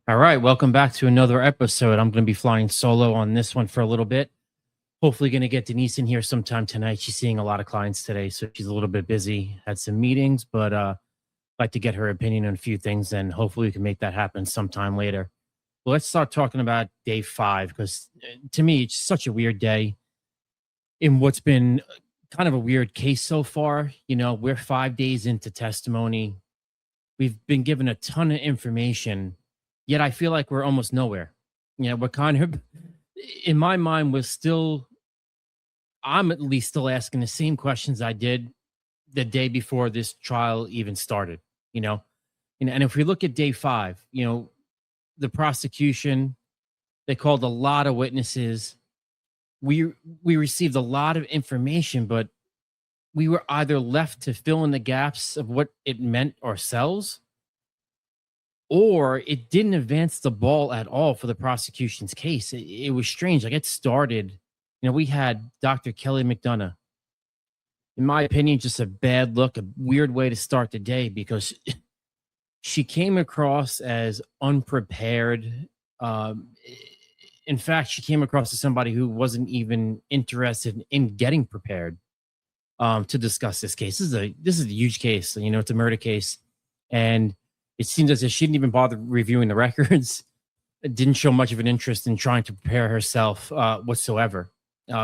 All right, welcome back to another episode. I'm going to be flying solo on this one for a little bit. Hopefully, going to get Denise in here sometime tonight. She's seeing a lot of clients today, so she's a little bit busy. Had some meetings, but like to get her opinion on a few things, and hopefully, we can make that happen sometime later. Well, let's start talking about day 5 because to me, it's such a weird day in what's been kind of a weird case so far. We're 5 days into testimony. We've been given a ton of information, yet I feel like we're almost nowhere. We're kind of, in my mind, I'm at least still asking the same questions I did the day before this trial even started, you know? And if we look at day 5, the prosecution, they called a lot of witnesses. We received a lot of information, but we were either left to fill in the gaps of what it meant ourselves, or it didn't advance the ball at all for the prosecution's case. It was strange. Like it started, we had Dr. Kelly McDonough. In my opinion, just a bad look, a weird way to start the day because she came across as unprepared. Um, in fact, she came across as somebody who wasn't even interested in getting prepared to discuss this case. This is a huge case. It's a murder case, and it seems as if she didn't even bother reviewing the records. It didn't show much of an interest in trying to prepare herself whatsoever.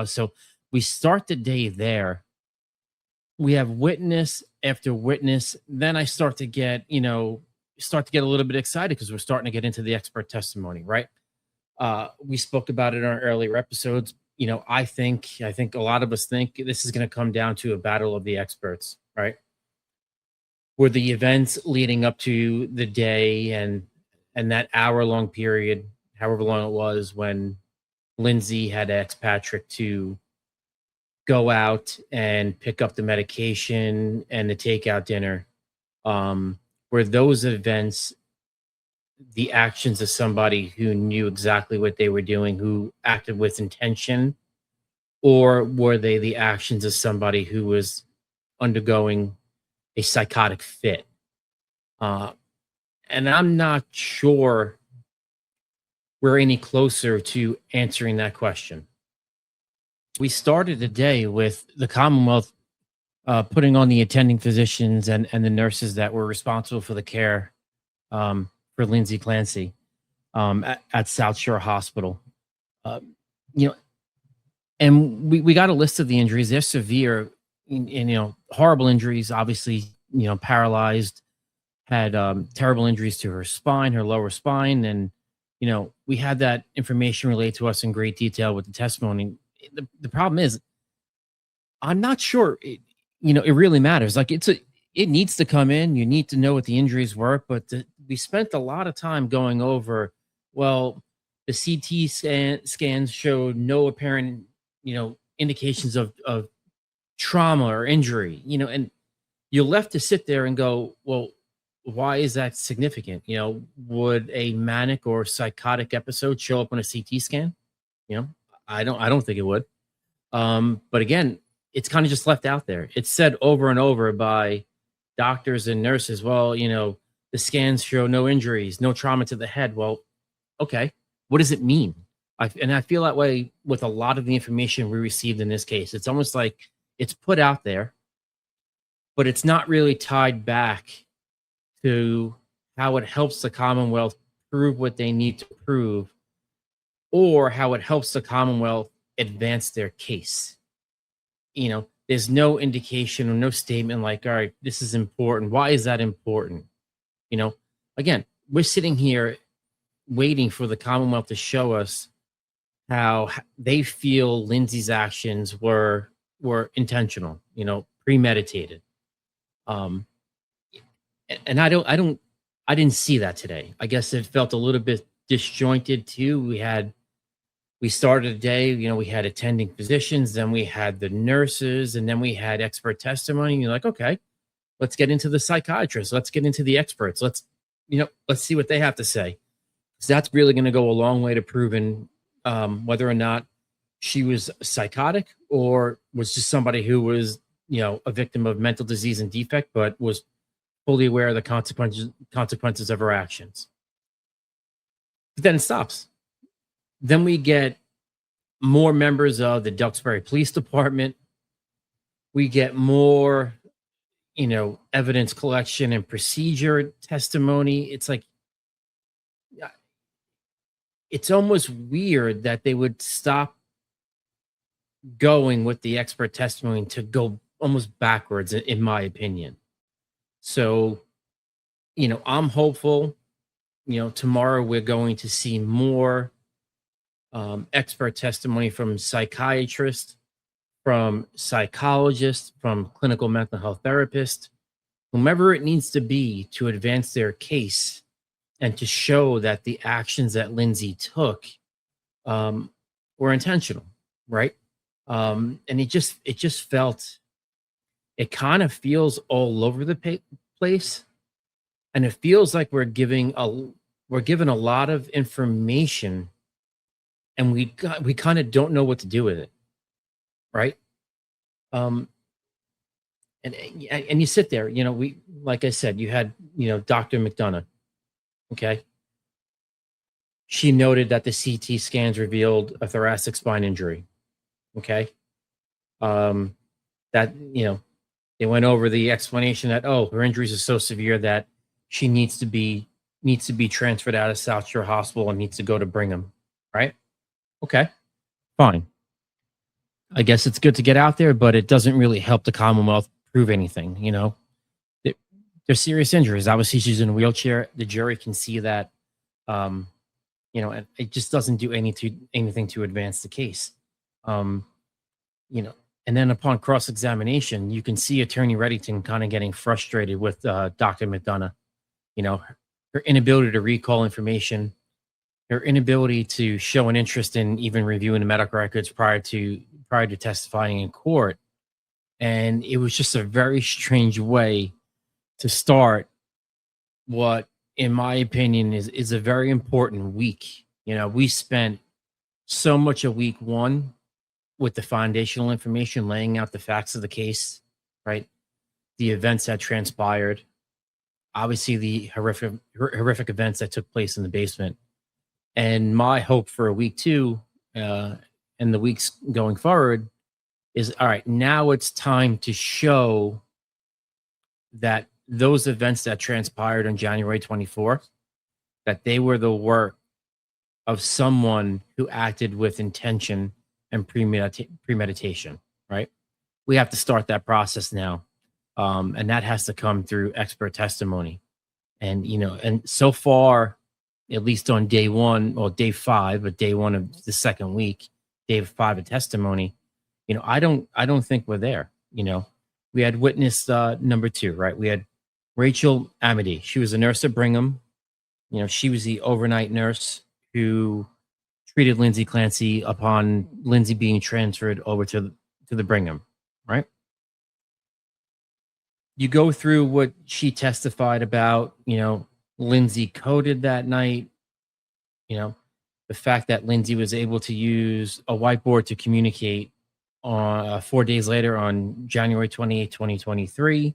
So we start the day there. We have witness after witness. Then I start to get a little bit excited because we're starting to get into the expert testimony, right? We spoke about it in our earlier episodes. I think a lot of us think this is going to come down to a battle of the experts, right? Were the events leading up to the day and that hour-long period, however long it was, when Lindsay had asked Patrick to go out and pick up the medication and the takeout dinner, were those events the actions of somebody who knew exactly what they were doing, who acted with intention, or were they the actions of somebody who was undergoing a psychotic fit? Uh, and I'm not sure we're any closer to answering that question. We started the day with the Commonwealth putting on the attending physicians and the nurses that were responsible for the care for Lindsay Clancy at South Shore Hospital. Uh, you know, and we got a list of the injuries. They're severe, and horrible injuries. Obviously, paralyzed, had terrible injuries to her spine, her lower spine, and we had that information relayed to us in great detail with the testimony. The problem is, I'm not sure it really matters. Like it needs to come in. You need to know what the injuries were, but we spent a lot of time going over. Well, the scans showed no apparent indications of trauma or injury. And you're left to sit there and go, well, why is that significant? Would a manic or psychotic episode show up on a CT scan? I don't think it would. But again, it's kind of just left out there. It's said over and over by doctors and nurses. Well, the scans show no injuries, no trauma to the head. Well, okay, what does it mean? And I feel that way with a lot of the information we received in this case. It's almost like it's put out there, but it's not really tied back to how it helps the Commonwealth prove what they need to prove, or how it helps the Commonwealth advance their case. There's no indication or no statement like, all right, this is important. Why is that important? Again, we're sitting here waiting for the Commonwealth to show us how they feel Lindsay's actions were intentional, premeditated. And I didn't see that today. I guess it felt a little bit disjointed too. We started the day, we had attending physicians, then we had the nurses, and then we had expert testimony. And you're like, okay, let's get into the psychiatrists. Let's get into the experts. Let's see what they have to say. So that's really going to go a long way to proving whether or not she was psychotic or was just somebody who was, a victim of mental disease and defect, but was fully aware of the consequences of her actions. But then it stops. Then we get more members of the Duxbury Police Department. We get more, evidence collection and procedure testimony. It's like, uh, it's almost weird that they would stop going with the expert testimony to go almost backwards, in my opinion. So, I'm hopeful, tomorrow we're going to see more expert testimony from psychiatrists, from psychologists, from clinical mental health therapists, whomever it needs to be to advance their case and to show that the actions that Lindsay took um, were intentional, right? And it just felt, it kind of feels all over the place, and it feels like we're given a lot of information, and we kind of don't know what to do with it, right? Um, and you sit there, we, like I said, you had, Dr. McDonough. Okay, she noted that the CT scans revealed a thoracic spine injury. Okay, um, that they went over the explanation that, oh, her injuries are so severe that she needs to be transferred out of South Shore Hospital and needs to go to Brigham. Right? Okay, fine. I guess it's good to get out there, but it doesn't really help the Commonwealth prove anything. They- they're serious injuries. Obviously, she's in a wheelchair. The jury can see that. Um, and it just doesn't do anything to advance the case. Um, you know, and then upon cross examination, you can see Attorney Reddington kind of getting frustrated with Dr. McDonough. Her inability to recall information, her inability to show an interest in even reviewing the medical records prior to testifying in court. And it was just a very strange way to start what, in my opinion, is a very important week. We spent so much of week one with the foundational information, laying out the facts of the case, right? The events that transpired, obviously the horrific events that took place in the basement. And my hope for week two, and the weeks going forward, is all right. Now it's time to show that those events that transpired on January 24th, that they were the work of someone who acted with intention and premeditation, right? We have to start that process now. And that has to come through expert testimony. And so far, at least on day one or day five, but day one of the second week, day five of testimony, I don't think we're there. We had witness number two, right? We had Rachel Amity. She was a nurse at Brigham. She was the overnight nurse who treated Lindsay Clancy upon Lindsay being transferred over to the Brigham, right? You go through what she testified about, Lindsay coded that night, you know, the fact that Lindsay was able to use a whiteboard to communicate on 4 days later on January 28th, 2023.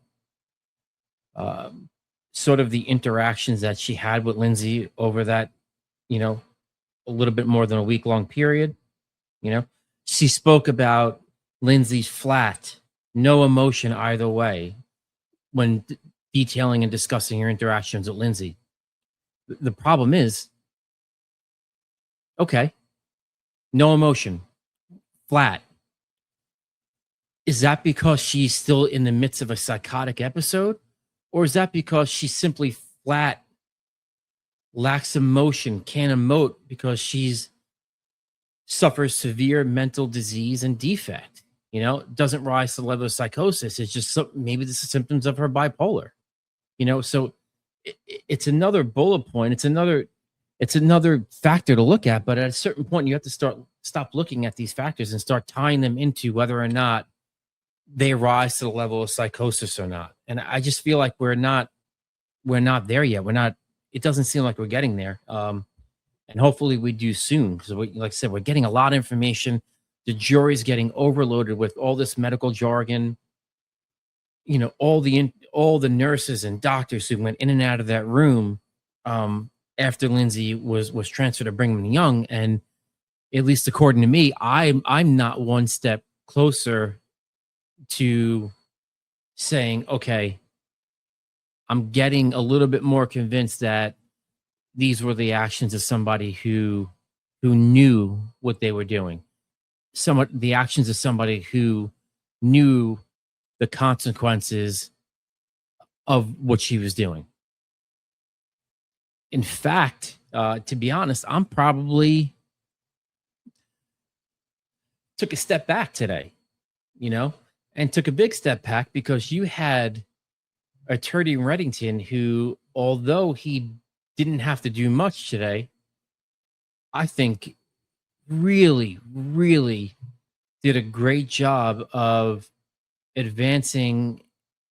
Um, Sort of the interactions that she had with Lindsay over that, you know, a little bit more than a week long period. You know, she spoke about Lindsay's flat, no emotion either way when detailing and discussing her interactions with Lindsay. The problem is, okay, no emotion, flat. Is that because she's still in the midst of a psychotic episode? Or is that because she's simply flat, lacks emotion, can't emote because she's suffers severe mental disease and defect? Doesn't rise to the level of psychosis. It's just maybe this is symptoms of her bipolar. So it's another bullet point. It's another factor to look at. But at a certain point, you have to stop looking at these factors and start tying them into whether or not they rise to the level of psychosis or not. And I just feel like we're not there yet. We're not. It doesn't seem like we're getting there. And hopefully we do soon, because like I said, we're getting a lot of information. The jury's getting overloaded with all this medical jargon. All the nurses and doctors who went in and out of that room. after Lindsay was transferred to Brigham Young, and at least according to me, I'm not one step closer to saying, okay, I'm getting a little bit more convinced that these were the actions of somebody who knew what they were doing. Somewhat the actions of somebody who knew the consequences of what she was doing. In fact, to be honest, I'm probably took a step back today, you know, and took a big step back because you had Attorney Reddington, who, although he didn't have to do much today, I think really, really did a great job of advancing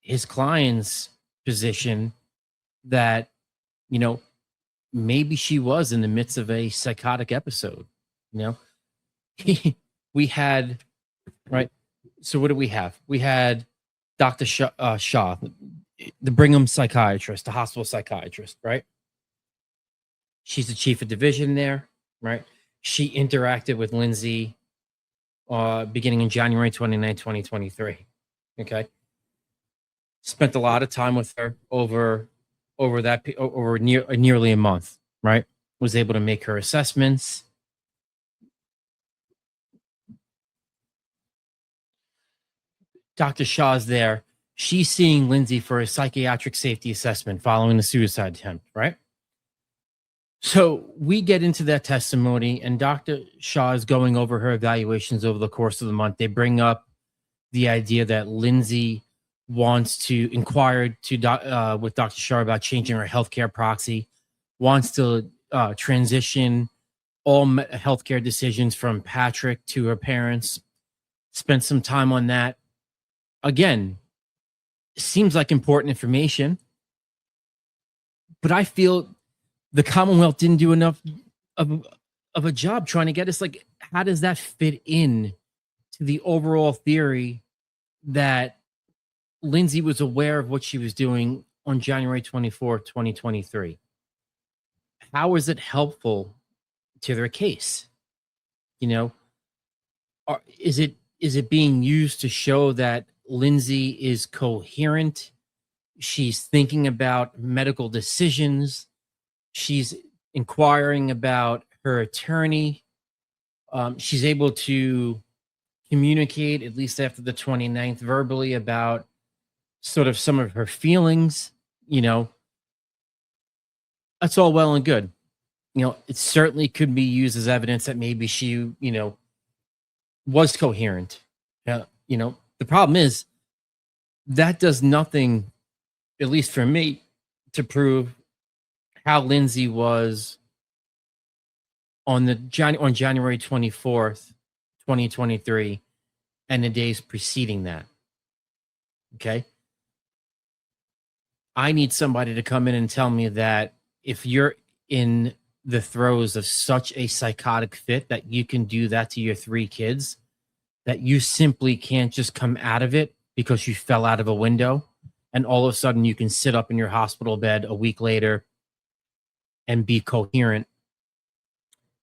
his client's position that, you know, maybe she was in the midst of a psychotic episode. You know, we had, right. So what do we have? We had Dr. Shaw, the Brigham psychiatrist, the hospital psychiatrist, right? She's the chief of division there, right? She interacted with Lindsay beginning in January 29, 2023. Okay. Spent a lot of time with her over nearly a month, right? Was able to make her assessments. Dr. Shaw's there. She's seeing Lindsay for a psychiatric safety assessment following the suicide attempt, right? So we get into that testimony, and Dr. Shaw is going over her evaluations over the course of the month. They bring up the idea that Lindsay wants to inquire to with Dr. Shaw about changing her healthcare proxy, wants to transition all healthcare decisions from Patrick to her parents. Spent some time on that. Again, seems like important information, but I feel the Commonwealth didn't do enough of a job trying to get us, like, how does that fit in to the overall theory that Lindsay was aware of what she was doing on January 24th, 2023? How is it helpful to their case? You know, is it being used to show that Lindsay is coherent? She's thinking about medical decisions. She's inquiring about her attorney. She's able to communicate, at least after the 29th, verbally about sort of some of her feelings. You know, that's all well and good. You know, it certainly could be used as evidence that maybe she, you know, was coherent. You know, the problem is that does nothing, at least for me, to prove how Lindsay was on January 24th, 2023, and the days preceding that. Okay. I need somebody to come in and tell me that if you're in the throes of such a psychotic fit that you can do that to your 3 kids, that you simply can't just come out of it because you fell out of a window and all of a sudden you can sit up in your hospital bed a week later and be coherent,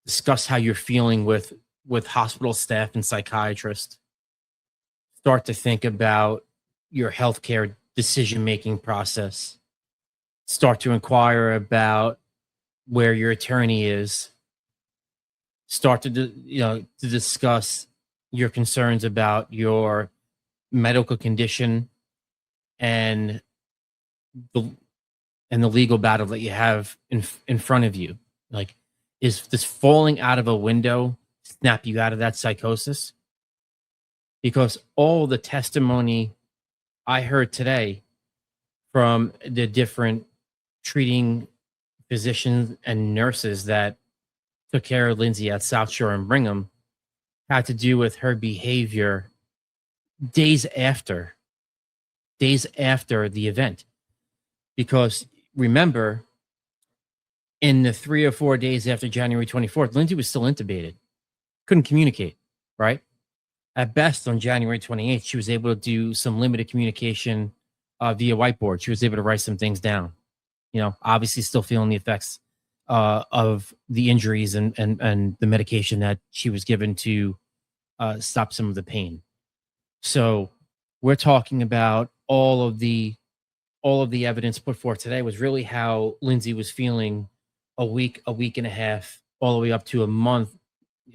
discuss how you're feeling with hospital staff and psychiatrists, start to think about your healthcare decision-making process, start to inquire about where your attorney is, start to to discuss your concerns about your medical condition and the legal battle that you have in front of you. Like, is this falling out of a window snap you out of that psychosis? Because all the testimony I heard today from the different treating physicians and nurses that took care of Lindsay at South Shore and Brigham had to do with her behavior days after the event. Because remember, in the 3 or 4 days after January 24th, Lindsay was still intubated, couldn't communicate, right? At best, on January 28th, she was able to do some limited communication via whiteboard. She was able to write some things down. You know, obviously still feeling the effects of the injuries and the medication that she was given to stop some of the pain. So we're talking about all of the evidence put forth today was really how Lindsay was feeling a week and a half, all the way up to a month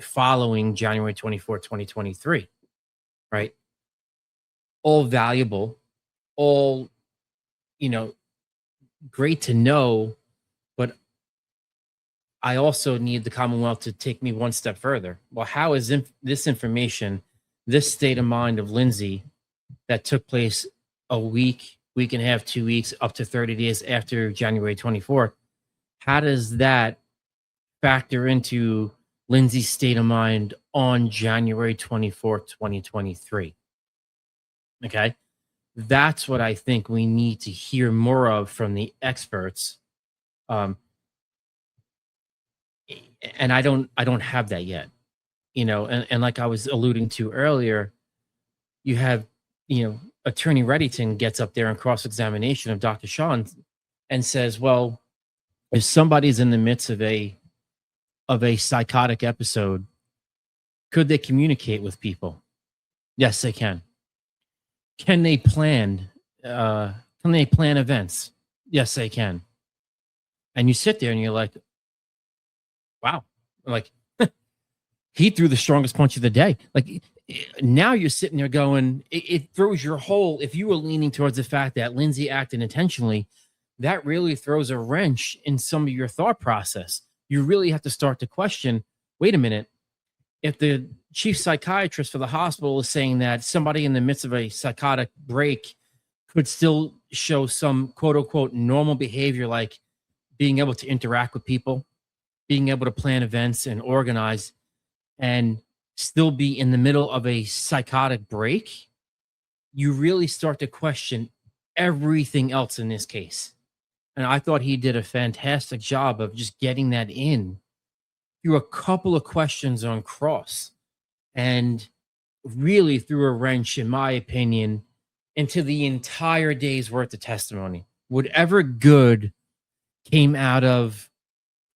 following January 24th, 2023, right? All valuable, all, you know, great to know, but I also need the Commonwealth to take me one step further. Well, how is this information, this state of mind of Lindsay that took place a week, week and a half, 2 weeks, up to 30 days after January 24th, how does that factor into Lindsay's state of mind on January 24th, 2023? Okay. That's what I think we need to hear more of from the experts. Um, and I don't have that yet, and like I was alluding to earlier, you have, Attorney Reddington gets up there in cross-examination of Dr. Shaw and says, well, if somebody's in the midst of a psychotic episode, could they communicate with people? Yes, they can. Can they plan? Can they plan events? Yes, they can. And you sit there and you're like, wow, like he threw the strongest punch of the day. Like now you're sitting there going, it throws your whole. If you were leaning towards the fact that Lindsay acted intentionally, that really throws a wrench in some of your thought process. You really have to start to question, wait a minute, if the chief psychiatrist for the hospital is saying that somebody in the midst of a psychotic break could still show some quote unquote normal behavior, like being able to interact with people, being able to plan events and organize, and still be in the middle of a psychotic break, you really start to question everything else in this case. And I thought he did a fantastic job of just getting that in through a couple of questions on cross, and really threw a wrench, in my opinion, into the entire day's worth of testimony. Whatever good came out of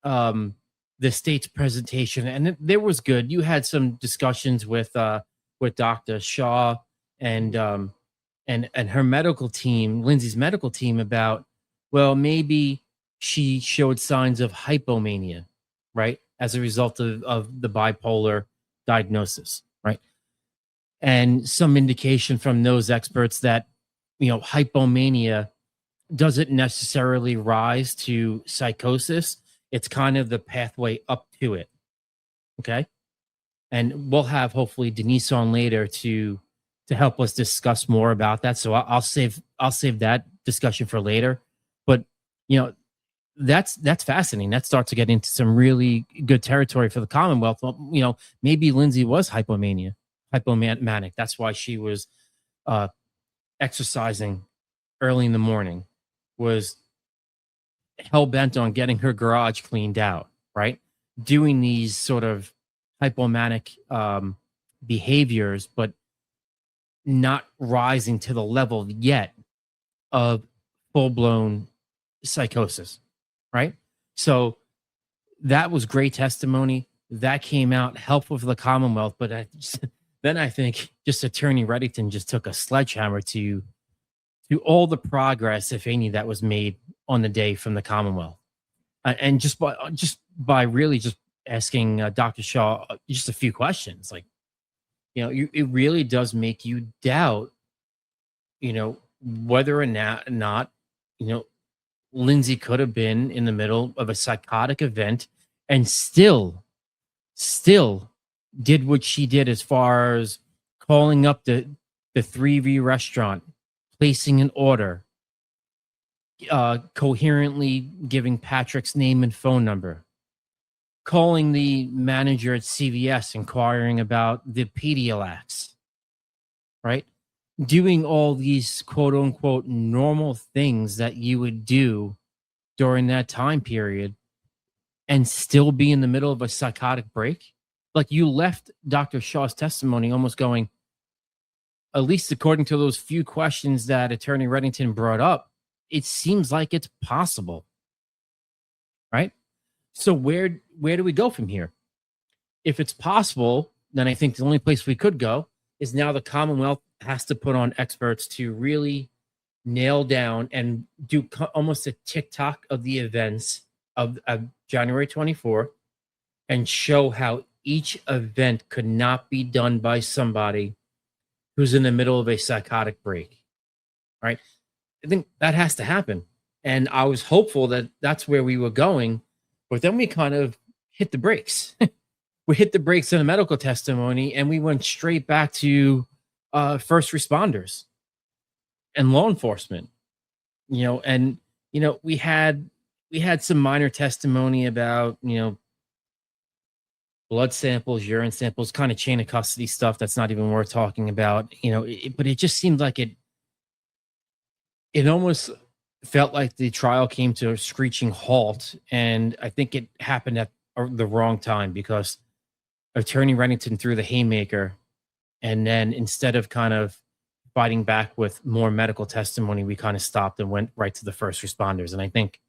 the state's presentation, and there was good. You had some discussions with Dr. Shaw and her medical team, Lindsay's medical team, about, well, maybe she showed signs of hypomania, right, as a result of the bipolar diagnosis, right? And some indication from those experts that, hypomania doesn't necessarily rise to psychosis. It's kind of the pathway up to it. Okay. And we'll have hopefully Denise on later to help us discuss more about that. So I'll save that discussion for later. But you know, that's fascinating. That starts to get into some really good territory for the Commonwealth. Well, maybe Lindsay was hypomanic. That's why she was uh, exercising early in the morning, was hell bent on getting her garage cleaned out, right? Doing these sort of hypomanic behaviors, but not rising to the level yet of full blown psychosis, right? So that was great testimony. That came out helpful for the Commonwealth, but then I think just Attorney Reddington just took a sledgehammer to all the progress, if any, that was made on the day from the Commonwealth, and just by really just asking Dr. Shaw just a few questions, like it really does make you doubt, whether or not Lindsay could have been in the middle of a psychotic event and still did what she did, as far as calling up the 3V restaurant, placing an order, coherently giving Patrick's name and phone number, calling the manager at CVS, inquiring about the Pedialyte, right? Doing all these quote unquote normal things that you would do during that time period, and still be in the middle of a psychotic break. Like, you left Dr. Shaw's testimony almost going, at least according to those few questions that Attorney Reddington brought up, it seems like it's possible, right? So where do we go from here? If it's possible, then I think the only place we could go is now the Commonwealth has to put on experts to really nail down and do almost a TikTok of the events of January 24 and show how each event could not be done by somebody who's in the middle of a psychotic break, right? I think that has to happen. And I was hopeful that that's where we were going, but then we kind of hit the brakes. We hit the brakes in the medical testimony and we went straight back to first responders and law enforcement, and we had some minor testimony about, blood samples, urine samples, kind of chain of custody stuff that's not even worth talking about, but it just seemed like it almost felt like the trial came to a screeching halt. And I think it happened at the wrong time because Attorney Reddington threw the haymaker. And then instead of kind of fighting back with more medical testimony, we kind of stopped and went right to the first responders. And I think,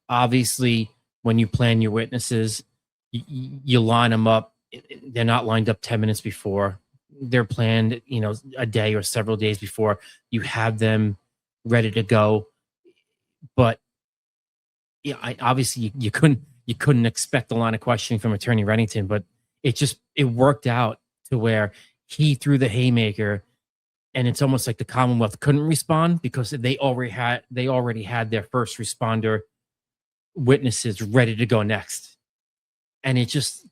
obviously, when you plan your witnesses, you line them up. They're not lined up 10 minutes before. They're planned, a day or several days before. You have them ready to go. But yeah, obviously you couldn't expect a line of questioning from Attorney Reddington, but it worked out to where he threw the haymaker, and it's almost like the Commonwealth couldn't respond because they already had their first responder witnesses ready to go next. And it just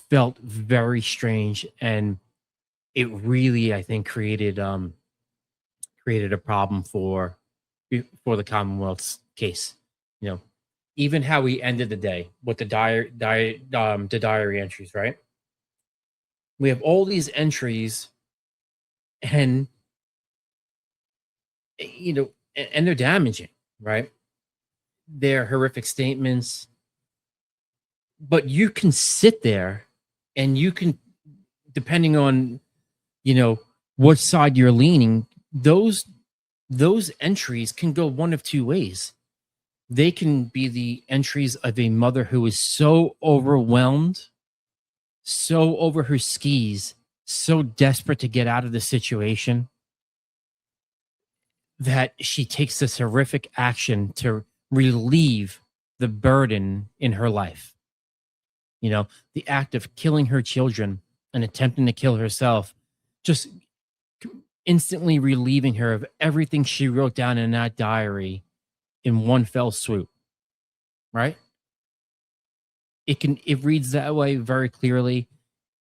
felt very strange, and it really, I think, created a problem for the Commonwealth's case. You know, even how we ended the day with the diary entries, right? We have all these entries, and and they're damaging, right? They're horrific statements, but you can sit there and you can, depending on what side you're leaning, those entries can go one of two ways. They can be the entries of a mother who is so overwhelmed, so over her skis, so desperate to get out of the situation that she takes this horrific action to relieve the burden in her life. The act of killing her children and attempting to kill herself, just instantly relieving her of everything she wrote down in that diary in one fell swoop, right? It reads that way very clearly,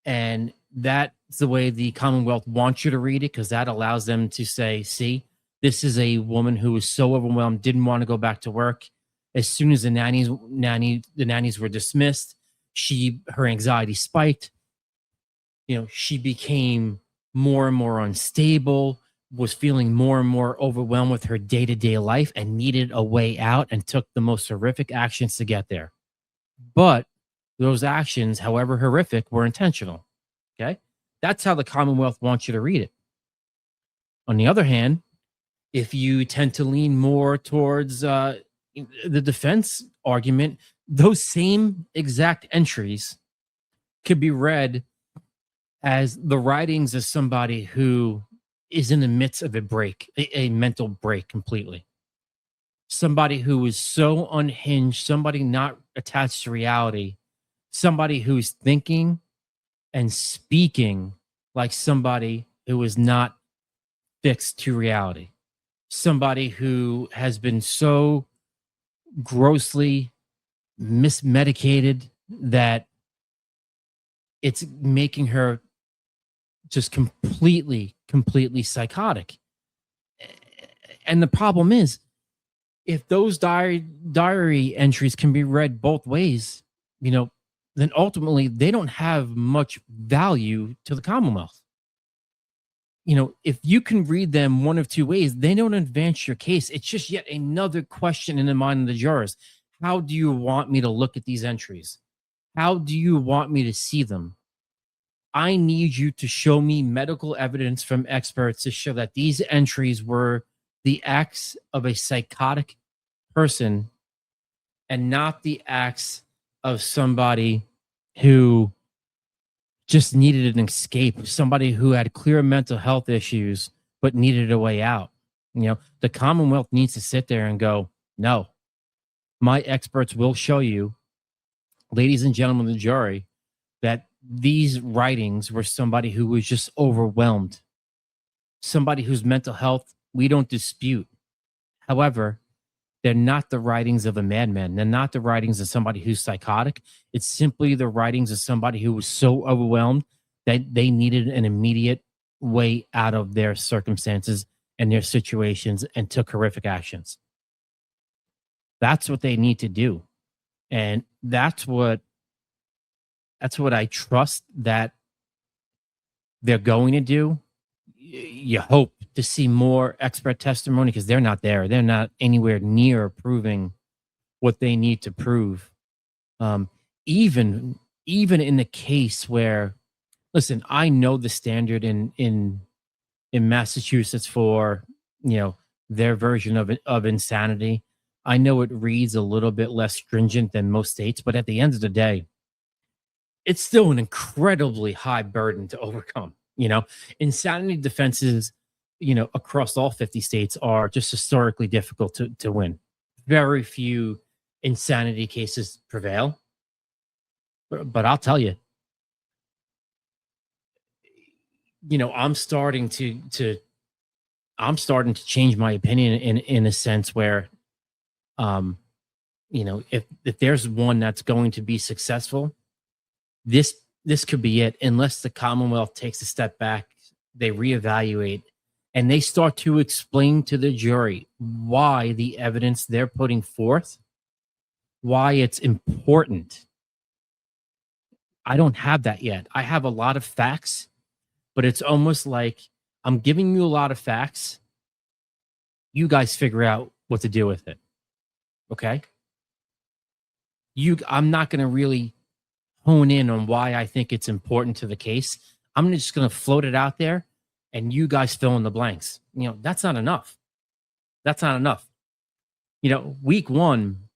and that's the way the Commonwealth wants you to read it, because that allows them to say, see, this is a woman who was so overwhelmed, didn't want to go back to work. As soon as the nannies were dismissed, her anxiety spiked. She became more and more unstable, was feeling more and more overwhelmed with her day-to-day life, and needed a way out, and took the most horrific actions to get there. But those actions, however horrific, were intentional. Okay? That's how the Commonwealth wants you to read it. On the other hand, if you tend to lean more towards the defense argument, those same exact entries could be read as the writings of somebody who is in the midst of a break, a mental break completely. Somebody who is so unhinged, somebody not attached to reality, somebody who's thinking and speaking like somebody who is not fixed to reality. Somebody who has been so grossly mismedicated that it's making her just completely psychotic. And the problem is, if those diary entries can be read both ways, then ultimately they don't have much value to the Commonwealth. If you can read them one of two ways, they don't advance your case. It's just yet another question in the mind of the jurors. How do you want me to look at these entries? How do you want me to see them? I need you to show me medical evidence from experts to show that these entries were the acts of a psychotic person, and not the acts of somebody who just needed an escape, somebody who had clear mental health issues but needed a way out. The Commonwealth needs to sit there and go, no, my experts will show you, ladies and gentlemen of the jury, that these writings were somebody who was just overwhelmed, somebody whose mental health we don't dispute. However, they're not the writings of a madman. They're not the writings of somebody who's psychotic. It's simply the writings of somebody who was so overwhelmed that they needed an immediate way out of their circumstances and their situations and took horrific actions. That's what they need to do. And that's what I trust that they're going to do. You hope to see more expert testimony because they're not there. They're not anywhere near proving what they need to prove. Even in the case where, listen, I know the standard in Massachusetts for their version of insanity. I know it reads a little bit less stringent than most states, but at the end of the day, it's still an incredibly high burden to overcome. Insanity defenses, across all 50 states are just historically difficult to win. Very few insanity cases prevail. But I'll tell you, I'm starting to change my opinion in a sense where, if there's one that's going to be successful, this could be it, unless the Commonwealth takes a step back, they reevaluate, and they start to explain to the jury why the evidence they're putting forth, why it's important. I don't have that yet. I have a lot of facts, but it's almost like I'm giving you a lot of facts. You guys figure out what to do with it. Okay? I'm not going to really hone in on why I think it's important to the case. I'm just going to float it out there and you guys fill in the blanks. That's not enough. That's not enough. Week one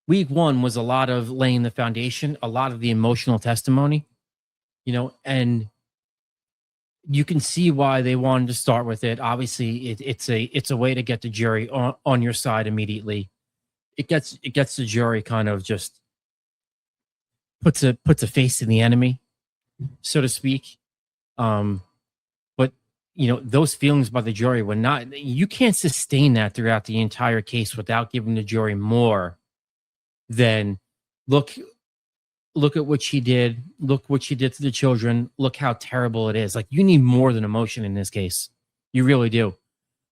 was a lot of laying the foundation, a lot of the emotional testimony, and you can see why they wanted to start with it. Obviously, it's a way to get the jury on your side immediately. It gets the jury kind of just puts a face to the enemy, so to speak. But those feelings by the jury were not. You can't sustain that throughout the entire case without giving the jury more than look at what she did. Look what she did to the children. Look how terrible it is. Like, you need more than emotion in this case. You really do.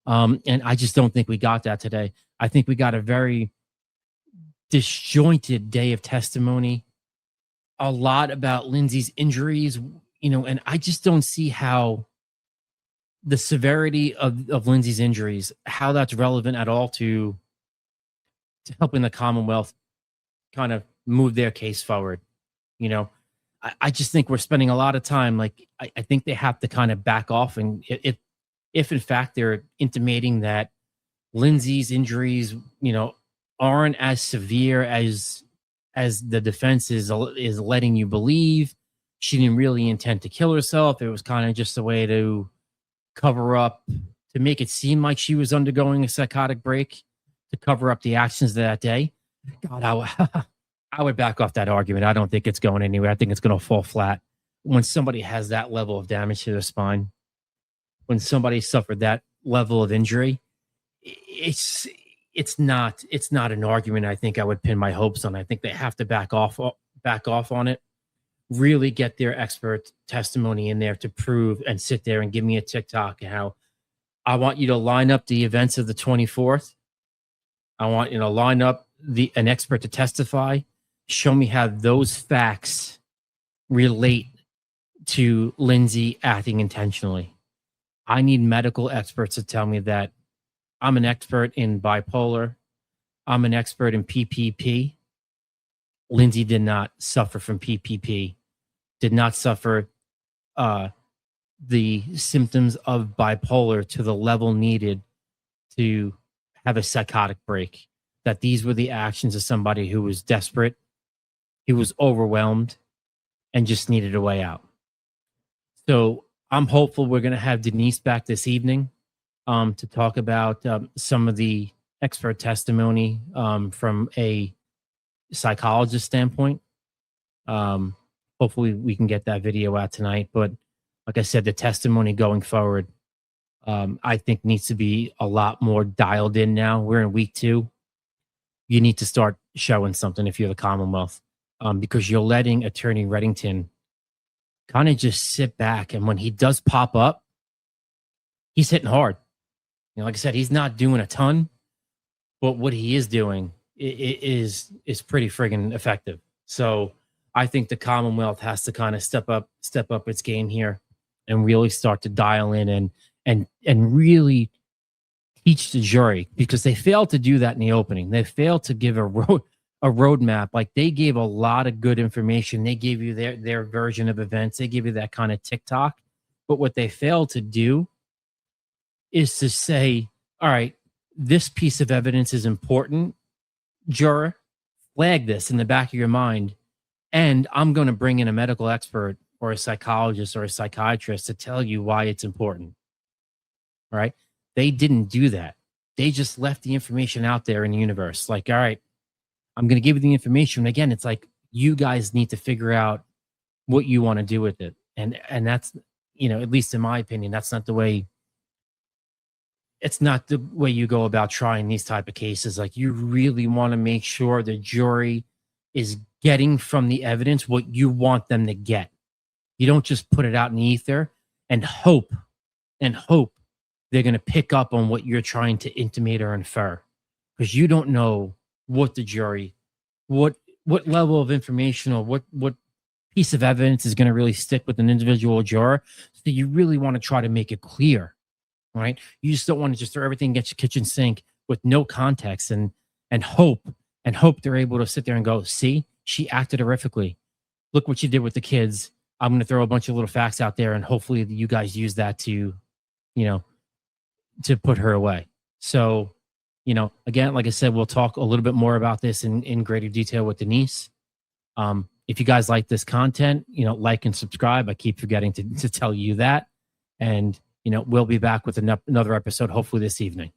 And I just don't think we got that today. I think we got a very disjointed day of testimony. A lot about Lindsay's injuries, and I just don't see how the severity of Lindsay's injuries, how that's relevant at all to helping the Commonwealth kind of move their case forward. I just think we're spending a lot of time. Like, I think they have to kind of back off. And if in fact they're intimating that Lindsay's injuries, aren't as severe as the defense is letting you believe, she didn't really intend to kill herself. It was kind of just a way to cover up, to make it seem like she was undergoing a psychotic break, to cover up the actions of that day. God, I would back off that argument. I don't think it's going anywhere. I think it's going to fall flat. When somebody has that level of damage to their spine, when somebody suffered that level of injury, it's not an argument I think I would pin my hopes on. I think they have to back off on it, really get their expert testimony in there to prove, and sit there and give me a TikTok and how I want you to line up the events of the 24th. I want you to line up an expert to testify. Show me how those facts relate to Lindsay acting intentionally. I need medical experts to tell me that. I'm an expert in bipolar. I'm an expert in PPP. Lindsay did not suffer from PPP, did not suffer the symptoms of bipolar to the level needed to have a psychotic break. that these were the actions of somebody who was desperate, who was overwhelmed, and just needed a way out. So I'm hopeful we're going to have Denise back this evening to talk about some of the expert testimony from a psychologist standpoint. Um, Hopefully, we can get that video out tonight. But like I said, the testimony going forward, I think needs to be a lot more dialed in now. We're in week 2. You need to start showing something if you're the Commonwealth, because you're letting Attorney Reddington kind of just sit back. And when he does pop up, he's hitting hard. Like I said, he's not doing a ton, but what he is doing is pretty friggin' effective. So I think the Commonwealth has to kind of step up its game here and really start to dial in and really teach the jury, because they failed to do that in the opening. They failed to give a roadmap. Like, they gave a lot of good information. They gave you their version of events. They give you that kind of TikTok. But what they failed to do is to say, all right, this piece of evidence is important. Juror, flag this in the back of your mind. And I'm going to bring in a medical expert or a psychologist or a psychiatrist to tell you why it's important. All right. They didn't do that. They just left the information out there in the universe. Like, all right, I'm going to give you the information. Again, it's like, you guys need to figure out what you want to do with it. And that's, at least in my opinion, that's not the way. It's not the way you go about trying these type of cases. Like, you really want to make sure the jury is getting from the evidence what you want them to get. You don't just put it out in the ether and hope they're going to pick up on what you're trying to intimate or infer, because you don't know what the jury, what level of information or what piece of evidence is going to really stick with an individual juror. So you really want to try to make it clear, right? You just don't want to just throw everything against your kitchen sink with no context and hope they're able to sit there and go, see, she acted horrifically. Look what she did with the kids. I'm going to throw a bunch of little facts out there, and hopefully you guys use that to, to put her away. So, again, like I said, we'll talk a little bit more about this in greater detail with Denise. If you guys like this content, like and subscribe. I keep forgetting to tell you that. And, we'll be back with another episode, hopefully this evening.